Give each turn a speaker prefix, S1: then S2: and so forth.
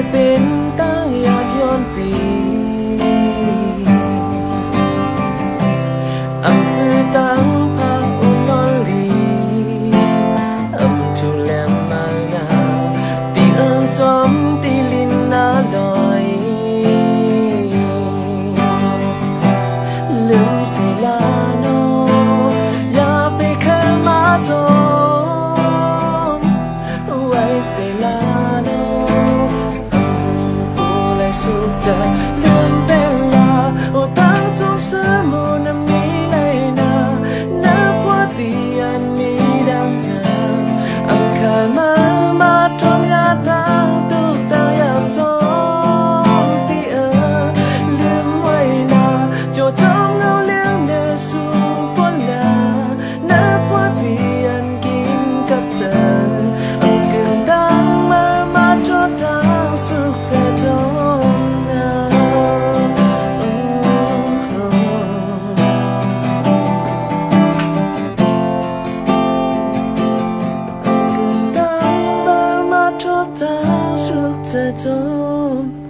S1: เป็นตั้งอยากย้อนปีอังจือตั้งพาอุนอนลีอัมทุแลมมางาตีเอิงจอมตีลินนาดอยลืมสิลาโนอย่าไปเคยมาจมไว้สิลาโนปูและสุขจะลืมเวลาโอ้ตั้งทุกสมุนมีในนานับว่าตีอันมีดังงามอังคารมาทอมยาตั้งตุกตายามจมตีลืมไว้นาโจทย์เงาเลี้ยงเนื้อสู่ปนลานับว่าตีอันกินกับเธออังเกินดังมาทอดทางสุขจะจมนาทอดทางสุขจะจม